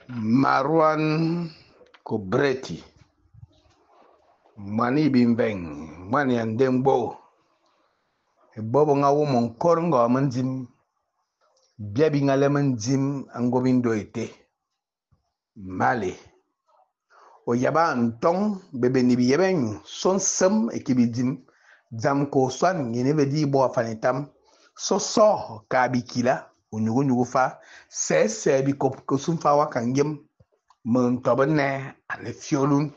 Marwan Kobreti, Mani Bimbeng, Mani Andembo, Bobo nga wo mon korongo amanzim, biabi nga lemanzim angobindo ete, Mali. O yaba antong bebe nibi yeben son sem ekibidim, dzam ko swan yene di bo afanitam, so kabikila, unyugu fa, se bi kopkusum fa wakangem, Montobene ane fiolun.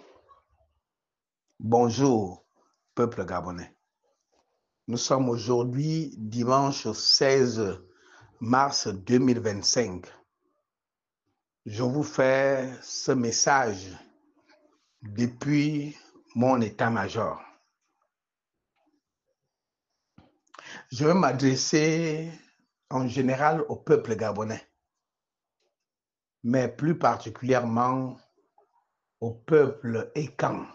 Bonjour, peuple gabonais. Nous sommes aujourd'hui dimanche 16 mars 2025. Je vous fais ce message depuis mon état-major. Je vais m'adresser en général au peuple gabonais, mais plus particulièrement au peuple ékan.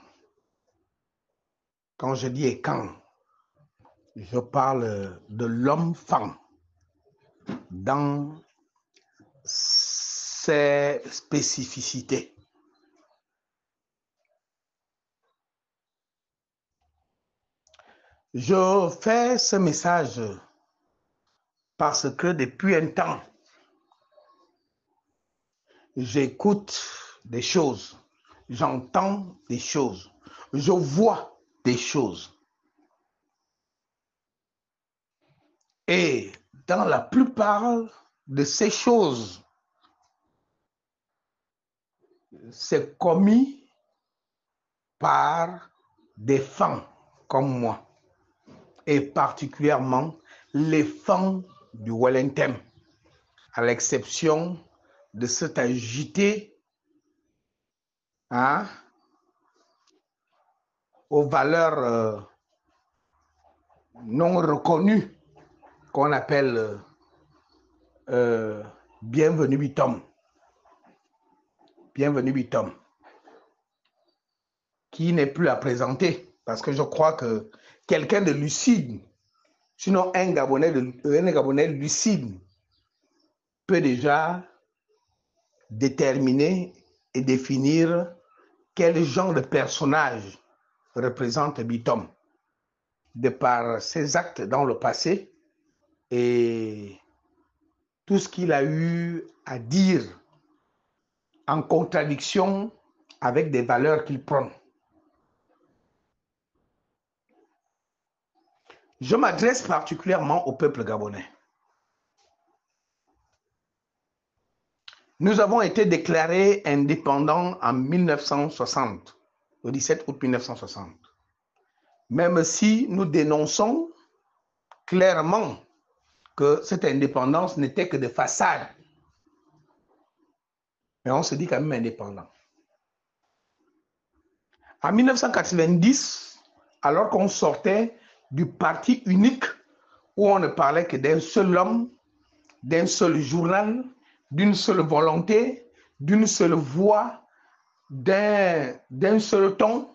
Quand je dis ékan, je parle de l'homme-femme dans ses spécificités. Je fais ce message parce que depuis un temps, j'écoute des choses, j'entends des choses, je vois des choses. Et dans la plupart de ces choses, c'est commis par des femmes comme moi, et particulièrement les femmes du Wellington, à l'exception de cet agité aux valeurs non reconnues qu'on appelle Bienvenue Bitom. Bienvenue Bitom, qui n'est plus à présenter, parce que je crois que quelqu'un de lucide, sinon un Gabonais lucide, peut déjà déterminer et définir quel genre de personnage représente Bitom, de par ses actes dans le passé et tout ce qu'il a eu à dire en contradiction avec des valeurs qu'il prône. Je m'adresse particulièrement au peuple gabonais. Nous avons été déclarés indépendants en 1960, le 17 août 1960. Même si nous dénonçons clairement que cette indépendance n'était que de façade, mais on se dit quand même indépendant. En 1990, alors qu'on sortait du parti unique où on ne parlait que d'un seul homme, d'un seul journal, d'une seule volonté, d'une seule voix, d'un seul ton,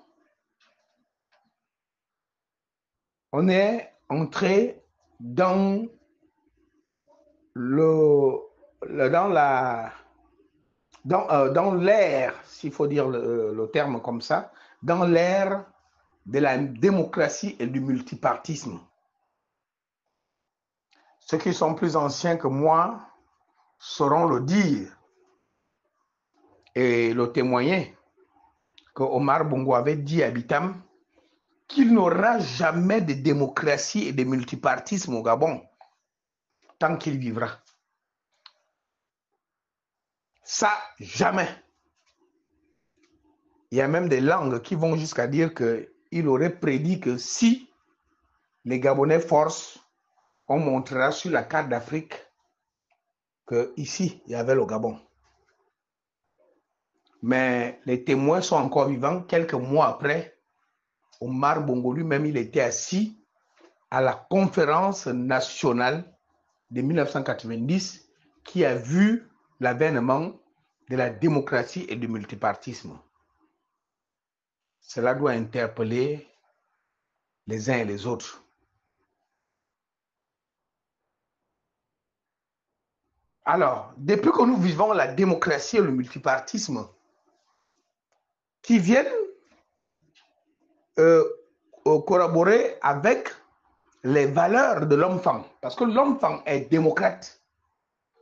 on est entré dans l'ère, s'il faut dire le terme comme ça, dans l'ère de la démocratie et du multipartisme. Ceux qui sont plus anciens que moi sauront le dire et le témoigner que Omar Bongo avait dit à Bitam qu'il n'aura jamais de démocratie et de multipartisme au Gabon tant qu'il vivra. Ça, jamais. Il y a même des langues qui vont jusqu'à dire qu'il aurait prédit que si les Gabonais forcent, on montrera sur la carte d'Afrique qu'ici, il y avait le Gabon. Mais les témoins sont encore vivants. Quelques mois après, Omar Bongo lui-même, il était assis à la conférence nationale de 1990 qui a vu l'avènement de la démocratie et du multipartisme. Cela doit interpeller les uns et les autres. Alors, depuis que nous vivons la démocratie et le multipartisme, qui viennent collaborer avec les valeurs de l'homme-femme. Parce que l'homme-femme est démocrate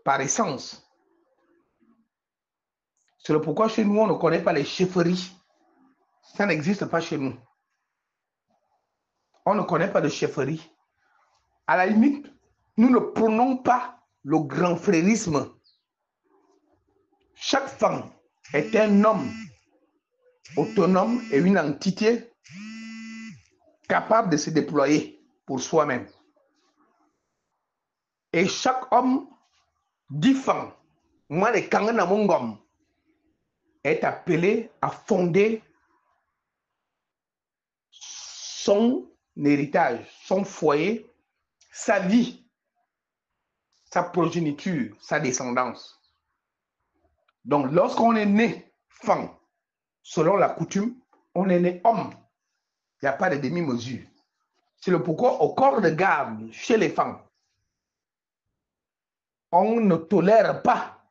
par essence. C'est le pourquoi chez nous, on ne connaît pas les chefferies. Ça n'existe pas chez nous. On ne connaît pas de chefferie. À la limite, nous ne prenons pas le grand frérisme. Chaque femme est un homme autonome et une entité capable de se déployer pour soi-même. Et chaque homme dit femme, moi les Kangana Mongom, est appelé à fonder son héritage, son foyer, sa vie, sa progéniture, sa descendance. Donc, lorsqu'on est né femme, selon la coutume, on est né homme. Il n'y a pas de demi-mesure. C'est le pourquoi, au corps de garde, chez les femmes, on ne tolère pas,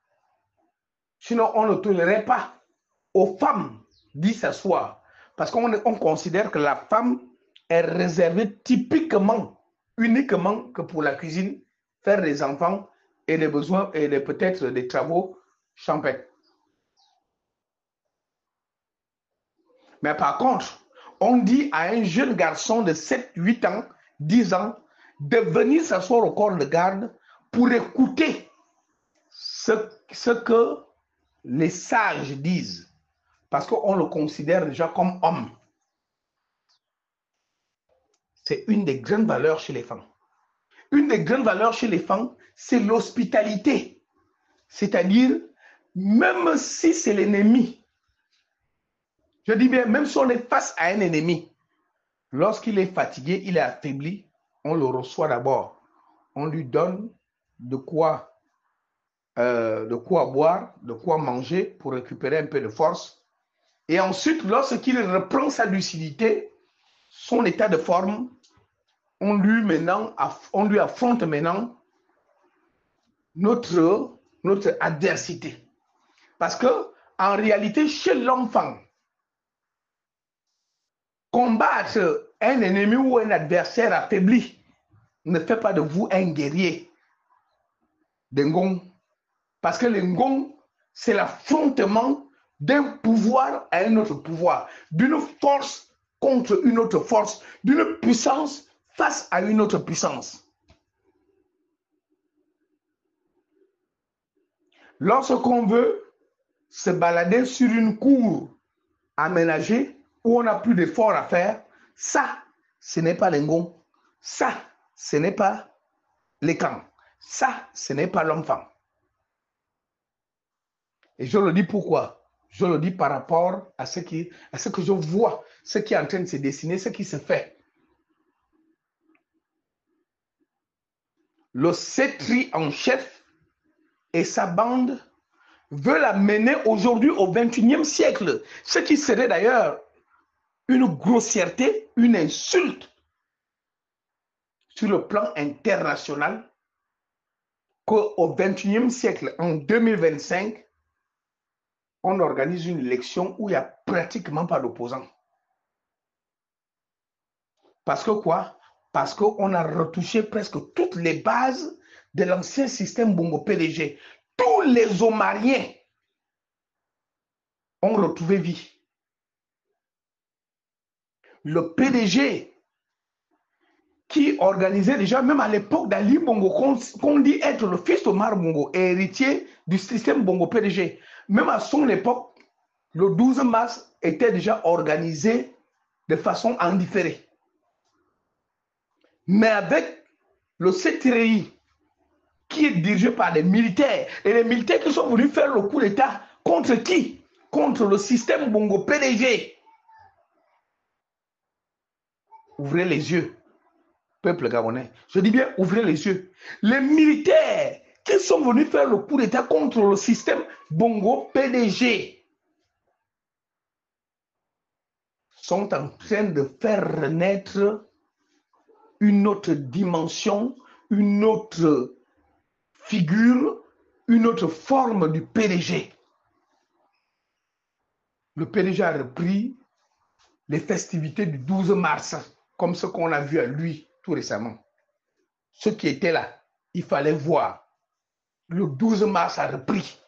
sinon on ne tolérait pas aux femmes d'y s'asseoir. Parce qu'on considère que la femme est réservée typiquement, uniquement que pour la cuisine, faire des enfants et des besoins et peut-être des travaux champêtres. Mais par contre, on dit à un jeune garçon de 7, 8 ans, 10 ans, de venir s'asseoir au corps de garde pour écouter ce que les sages disent. Parce qu'on le considère déjà comme homme. C'est une des grandes valeurs chez les femmes. Une des grandes valeurs chez les femmes, c'est l'hospitalité. C'est-à-dire, même si c'est l'ennemi, je dis bien, même si on est face à un ennemi, lorsqu'il est fatigué, il est affaibli, on le reçoit d'abord. On lui donne de quoi boire, de quoi manger pour récupérer un peu de force. Et ensuite, lorsqu'il reprend sa lucidité, son état de forme, on lui affronte maintenant notre adversité. Parce que, en réalité, chez l'enfant, combattre un ennemi ou un adversaire affaibli ne fait pas de vous un guerrier de Ngong. Parce que le Ngong, c'est l'affrontement d'un pouvoir à un autre pouvoir, d'une force contre une autre force, d'une puissance face à une autre puissance. Lorsqu'on veut se balader sur une cour aménagée où on n'a plus d'efforts à faire, ça, ce n'est pas l'Ngong. Ça, ce n'est pas les camps. Ça, ce n'est pas l'homme-femme. Et je le dis pourquoi? Je le dis par rapport à ce que je vois, ce qui est en train de se dessiner, ce qui se fait. Le Cetri en chef et sa bande veulent la mener aujourd'hui au XXIe siècle, ce qui serait d'ailleurs une grossièreté, une insulte sur le plan international, qu'au XXIe siècle, en 2025, on organise une élection où il n'y a pratiquement pas d'opposants. Parce que quoi? Parce qu'on a retouché presque toutes les bases de l'ancien système Bongo PDG. Tous les Omariens ont retrouvé vie. Le PDG qui organisait déjà, même à l'époque d'Ali Bongo, qu'on dit être le fils d'Omar Bongo, héritier du système Bongo PDG, même à son époque, le 12 mars était déjà organisé de façon indifférée. Mais avec le CTRI, qui est dirigé par des militaires, et les militaires qui sont venus faire le coup d'État contre qui? Contre le système Bongo PDG. Ouvrez les yeux, peuple gabonais. Je dis bien, ouvrez les yeux. Les militaires qui sont venus faire le coup d'État contre le système Bongo PDG sont en train de faire renaître une autre dimension, une autre figure une autre forme du PDG. Le PDG a repris les festivités du 12 mars, comme ce qu'on a vu à lui tout récemment. Ceux qui étaient là, il fallait voir. Le 12 mars a repris.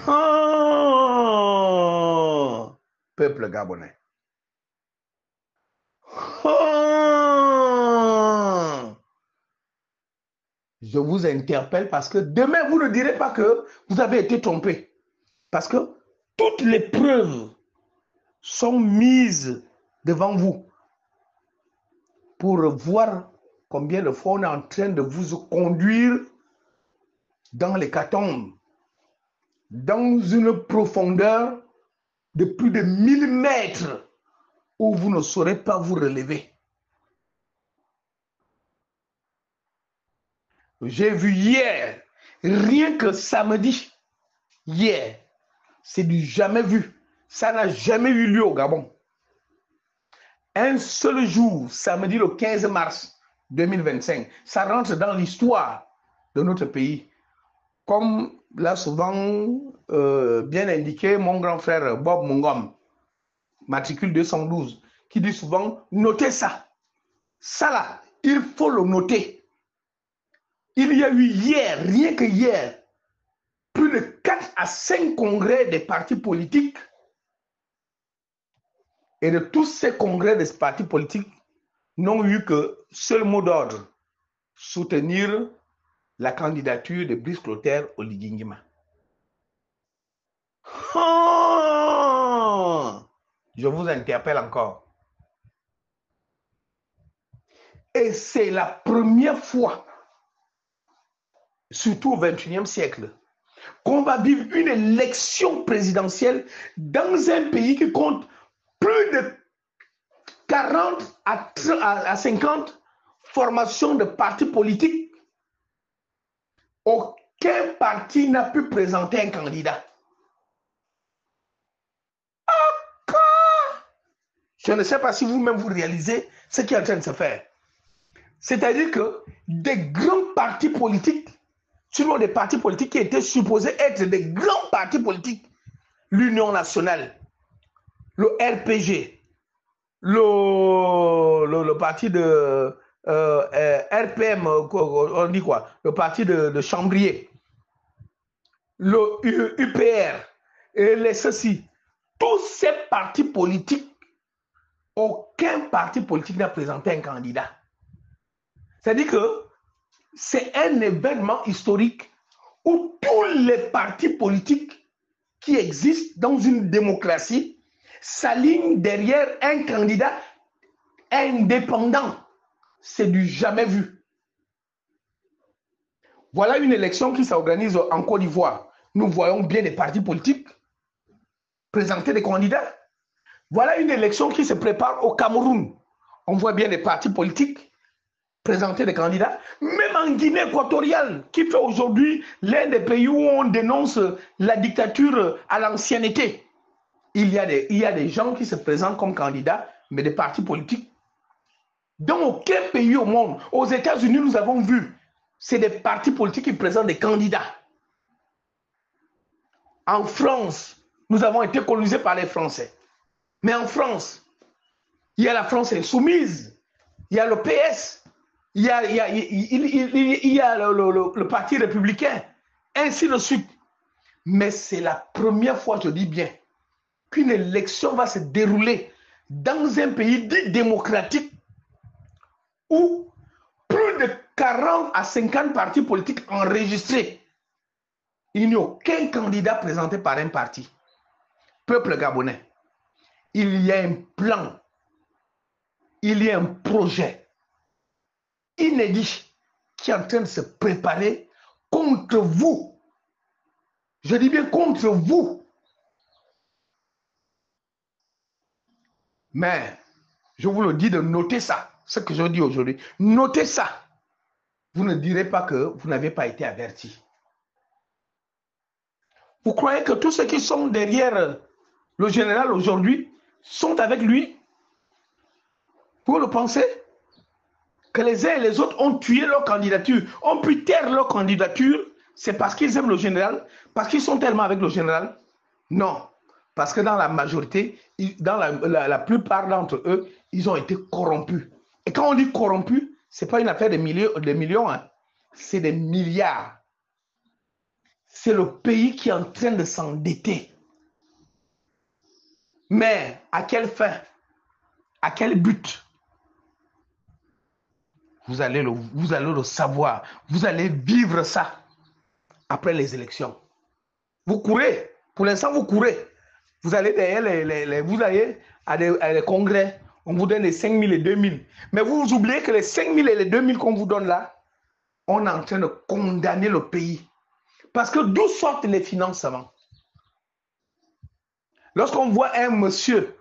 Oh, peuple gabonais. Oh, je vous interpelle parce que demain, vous ne direz pas que vous avez été trompé. Parce que toutes les preuves sont mises devant vous pour voir combien de fois on est en train de vous conduire dans l'hécatombe, dans une profondeur de plus de 1000 mètres où vous ne saurez pas vous relever. J'ai vu hier, rien que samedi, hier, c'est du jamais vu. Ça n'a jamais eu lieu au Gabon. Un seul jour, samedi le 15 mars 2025, ça rentre dans l'histoire de notre pays. Comme l'a souvent bien indiqué mon grand frère Bob Mungom, matricule 212, qui dit souvent, notez ça. Ça là, il faut le noter. Il y a eu hier, rien que hier, plus de 4 à 5 congrès des partis politiques. Et de tous ces congrès des partis politiques n'ont eu que seul mot d'ordre, soutenir la candidature de Brice Clotaire Oligingima. Oh, je vous interpelle encore. Et c'est la première fois, surtout au XXIe siècle, qu'on va vivre une élection présidentielle dans un pays qui compte plus de 40 à 50 formations de partis politiques. Aucun parti n'a pu présenter un candidat. Je ne sais pas si vous-même vous réalisez ce qui est en train de se faire. C'est-à-dire que des grands partis politiques, sûrement des partis politiques qui étaient supposés être des grands partis politiques, l'Union nationale, le RPG, le parti de RPM, on dit quoi? Le parti de Chambrier, le UPR, et les ceci, tous ces partis politiques, aucun parti politique n'a présenté un candidat. C'est-à-dire que c'est un événement historique où tous les partis politiques qui existent dans une démocratie s'alignent derrière un candidat indépendant. C'est du jamais vu. Voilà une élection qui s'organise en Côte d'Ivoire. Nous voyons bien des partis politiques présenter des candidats. Voilà une élection qui se prépare au Cameroun. On voit bien des partis politiques présenter des candidats. Même en Guinée équatoriale, qui fait aujourd'hui l'un des pays où on dénonce la dictature à l'ancienneté, il y a des gens qui se présentent comme candidats, mais des partis politiques. Dans aucun pays au monde, aux États-Unis, nous avons vu, c'est des partis politiques qui présentent des candidats. En France, nous avons été colonisés par les Français. Mais en France, il y a la France insoumise, il y a le PS, il y a le Parti républicain, ainsi de suite. Mais c'est la première fois, je dis bien, qu'une élection va se dérouler dans un pays dit démocratique où plus de 40 à 50 partis politiques enregistrés. Il n'y a aucun candidat présenté par un parti. Peuple gabonais, il y a un plan, il y a un projet inédit qui est en train de se préparer contre vous. Je dis bien contre vous. Mais je vous le dis de noter ça, ce que je dis aujourd'hui. Notez ça. Vous ne direz pas que vous n'avez pas été averti. Vous croyez que tous ceux qui sont derrière le général aujourd'hui sont avec lui? Vous le pensez? que les uns et les autres ont tué leur candidature, ont pu taire leur candidature, c'est parce qu'ils aiment le général, parce qu'ils sont tellement avec le général? Non. Parce que dans la majorité, dans la plupart d'entre eux, ils ont été corrompus. Et quand on dit corrompus, ce n'est pas une affaire de millions, hein. C'est des milliards. C'est le pays qui est en train de s'endetter. Mais à quelle fin? À quel but? Vous allez le savoir. Vous allez vivre ça après les élections. Vous courez. Pour l'instant, vous courez. Vous allez derrière vous allez à des congrès. On vous donne les 5 000 et 2 000. Mais vous oubliez que les 5 000 et les 2 000 qu'on vous donne là, on est en train de condamner le pays. Parce que d'où sortent les financements? Lorsqu'on voit un monsieur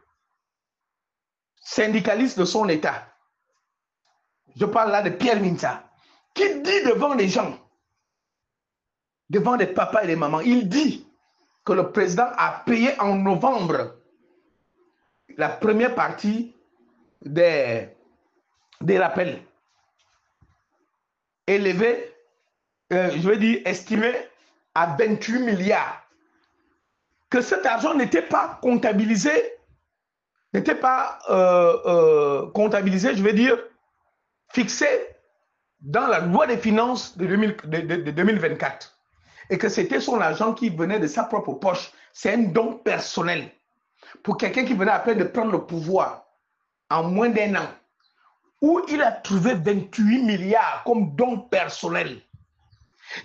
syndicaliste de son État, je parle là de Pierre Minta, qui dit devant les gens, devant des papas et des mamans, il dit que le président a payé en novembre la première partie des rappels élevés, je veux dire estimés à 28 milliards. Que cet argent n'était pas comptabilisé, je veux dire, fixé dans la loi des finances de 2024. Et que c'était son argent qui venait de sa propre poche. C'est un don personnel. Pour quelqu'un qui venait à peine de prendre le pouvoir en moins d'un an, où il a trouvé 28 milliards comme don personnel.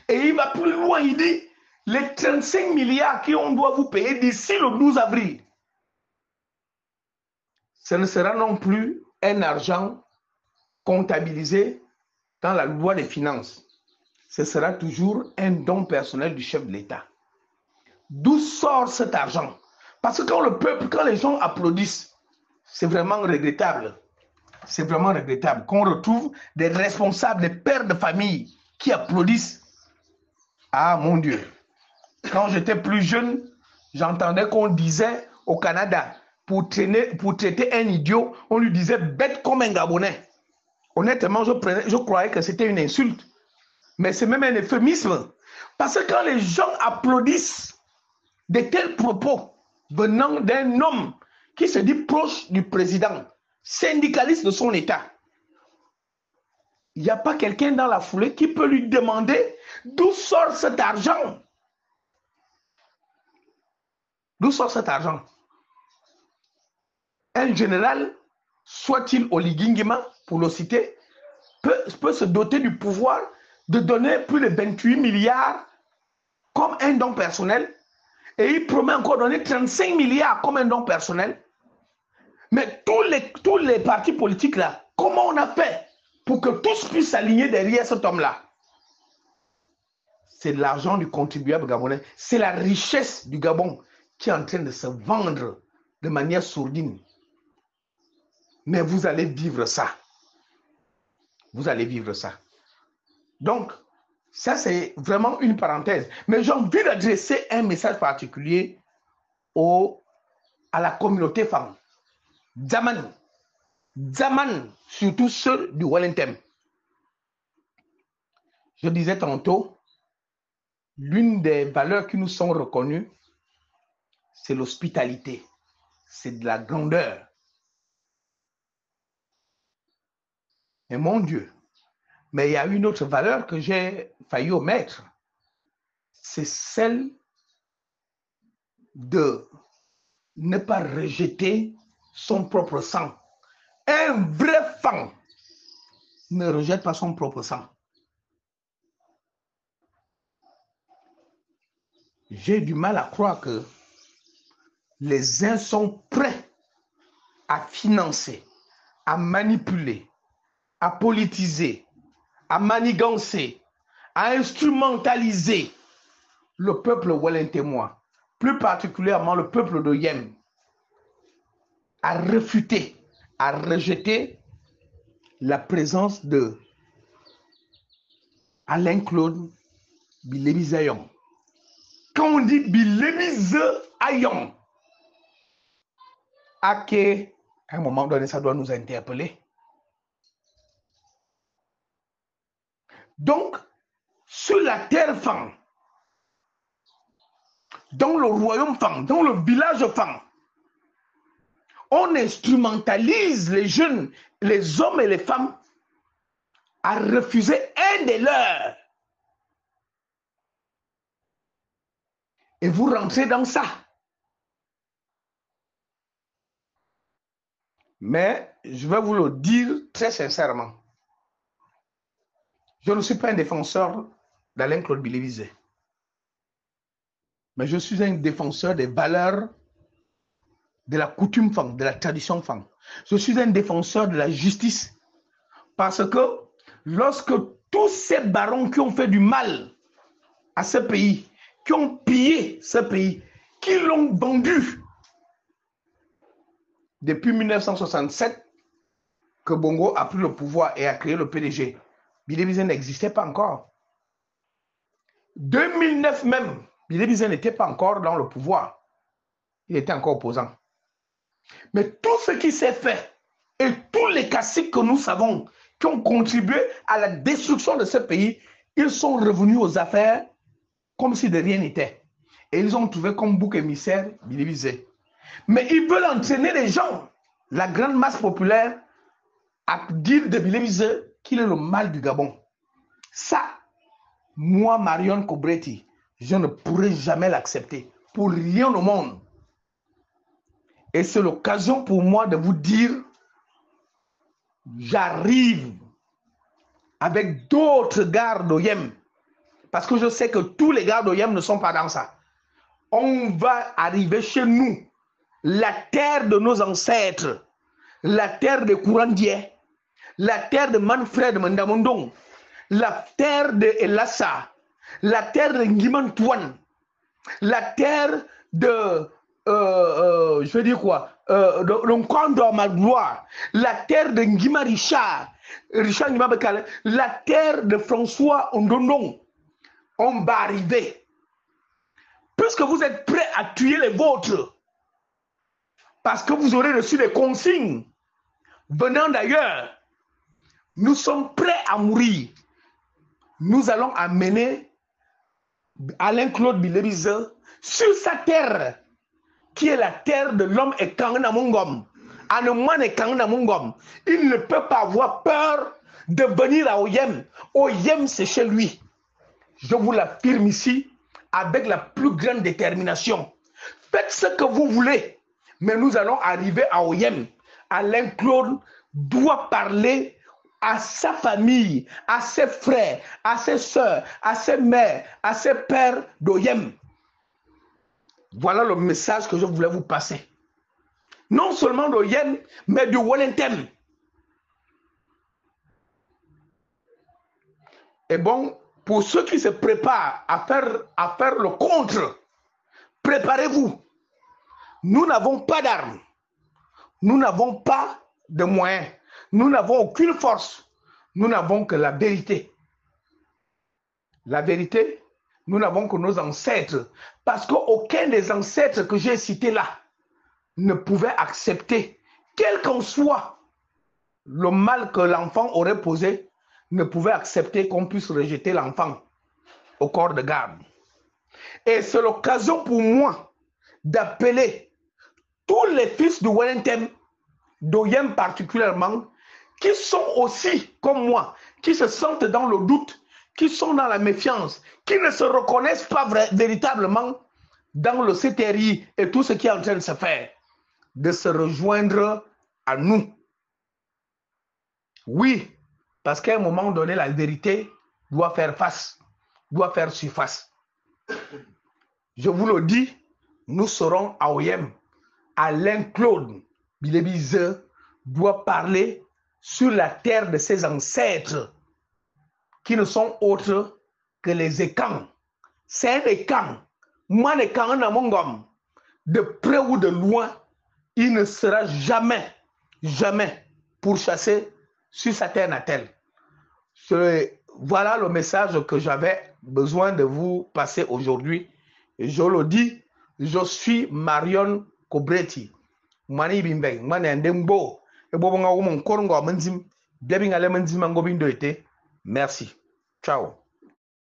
Et il va plus loin, il dit, les 35 milliards qu'on doit vous payer d'ici le 12 avril, ce ne sera non plus un argent comptabilisé dans la loi des finances. Ce sera toujours un don personnel du chef de l'État. D'où sort cet argent? Parce que quand les gens applaudissent, c'est vraiment regrettable. C'est vraiment regrettable qu'on retrouve des responsables, des pères de famille qui applaudissent. Ah mon Dieu. Quand j'étais plus jeune, j'entendais qu'on disait au Canada, pour traiter un idiot, on lui disait bête comme un Gabonais. Honnêtement, je croyais que c'était une insulte. Mais c'est même un euphémisme. Parce que quand les gens applaudissent de tels propos venant d'un homme qui se dit proche du président, syndicaliste de son État, il n'y a pas quelqu'un dans la foulée qui peut lui demander d'où sort cet argent. D'où sort cet argent? Un général, soit-il Oligingima, pour le citer, peut se doter du pouvoir de donner plus de 28 milliards comme un don personnel, et il promet encore de donner 35 milliards comme un don personnel. Mais tous les partis politiques là, comment on a fait pour que tous puissent s'aligner derrière cet homme-là? C'est de l'argent du contribuable gabonais. C'est la richesse du Gabon qui est en train de se vendre de manière sourdine. Mais vous allez vivre ça. Vous allez vivre ça. Donc, ça c'est vraiment une parenthèse. Mais j'ai envie d'adresser un message particulier à la communauté femme. Zaman, surtout ceux du Wellington. Je disais tantôt, l'une des valeurs qui nous sont reconnues, c'est l'hospitalité, c'est de la grandeur. Mais mon Dieu, mais il y a une autre valeur que j'ai failli omettre, c'est celle de ne pas rejeter son propre sang. Un vrai fan ne rejette pas son propre sang. J'ai du mal à croire que les uns sont prêts à financer, à manipuler, à politiser, à manigancer, à instrumentaliser le peuple wellingtonois, plus particulièrement le peuple de Yem, à refuter, à rejeter la présence de Alain-Claude Bilemisayon. Quand on dit Bilemisayon, à un moment donné, ça doit nous interpeller. Donc, sur la terre Fang, dans le royaume Fang, dans le village Fang, on instrumentalise les jeunes, les hommes et les femmes à refuser un des leurs. Et vous rentrez dans ça. Mais je vais vous le dire très sincèrement. Je ne suis pas un défenseur d'Alain-Claude Billy-Visé. Mais je suis un défenseur des valeurs de la coutume Fang, de la tradition Fang. Je suis un défenseur de la justice. Parce que lorsque tous ces barons qui ont fait du mal à ce pays, qui ont pillé ce pays, qui l'ont vendu depuis 1967, que Bongo a pris le pouvoir et a créé le PDG, Billy-Visé n'existait pas encore. 2009 même, Billy-Visé n'était pas encore dans le pouvoir. Il était encore opposant. Mais tout ce qui s'est fait et tous les caciques que nous savons qui ont contribué à la destruction de ce pays, ils sont revenus aux affaires comme si de rien n'était. Et ils ont trouvé comme bouc émissaire Billy-Visé. Mais ils veulent entraîner les gens, la grande masse populaire, à dire de Billy-Visé qu'il est le mal du Gabon. Ça, moi, Marion Cobretti, je ne pourrai jamais l'accepter. Pour rien au monde. Et c'est l'occasion pour moi de vous dire, j'arrive avec d'autres gardes d'OIM. Parce que je sais que tous les gardes d'OIM ne sont pas dans ça. On va arriver chez nous, la terre de nos ancêtres, la terre de Kourandier, la terre de Manfred Mandamondong, la terre de Elassa, la terre de Ngimantouane, la terre de, je vais dire quoi, de Nkondor Magloire, la terre de Ngima Richard, Richard Ngima Bekale, la terre de François Ondondong. On va arriver. Puisque vous êtes prêts à tuer les vôtres, parce que vous aurez reçu des consignes venant d'ailleurs, nous sommes prêts à mourir. Nous allons amener Alain-Claude Billy-Visé sur sa terre, qui est la terre de l'homme et Kangna Mungom. Aneman et Kangna Mungom. Il ne peut pas avoir peur de venir à Oyem. Oyem, c'est chez lui. Je vous l'affirme ici avec la plus grande détermination. Faites ce que vous voulez, mais nous allons arriver à Oyem. Alain-Claude doit parler à sa famille, à ses frères, à ses soeurs, à ses mères, à ses pères d'Oyem. Voilà le message que je voulais vous passer. Non seulement d'Oyem, mais de Wellington. Et bon, pour ceux qui se préparent à faire le contre, préparez-vous. Nous n'avons pas d'armes. Nous n'avons pas de moyens. Nous n'avons aucune force. Nous n'avons que la vérité. La vérité, nous n'avons que nos ancêtres. Parce qu'aucun des ancêtres que j'ai cités là ne pouvait accepter, quel qu'en soit le mal que l'enfant aurait posé, ne pouvait accepter qu'on puisse rejeter l'enfant au corps de garde. Et c'est l'occasion pour moi d'appeler tous les fils de Wellington, d'Oyem particulièrement, qui sont aussi comme moi, qui se sentent dans le doute, qui sont dans la méfiance, qui ne se reconnaissent pas véritablement dans le CTRI et tout ce qui est en train de se faire, de se rejoindre à nous. Oui, parce qu'à un moment donné, la vérité doit faire face, doit faire surface. Je vous le dis, nous serons à Oyem. Alain-Claude Billy-Visé doit parler sur la terre de ses ancêtres, qui ne sont autres que les Ekans. C'est un Ekan. Moi, Ekan Namongom, de près ou de loin, il ne sera jamais, jamais pourchassé sur sa terre natale. Voilà le message que j'avais besoin de vous passer aujourd'hui. Je le dis, je suis Marion Cobretti. Mani bimbe, mani andembo. Et bon, on a un korongo menzim, bien ale menzim ango bindo été. Merci. Ciao.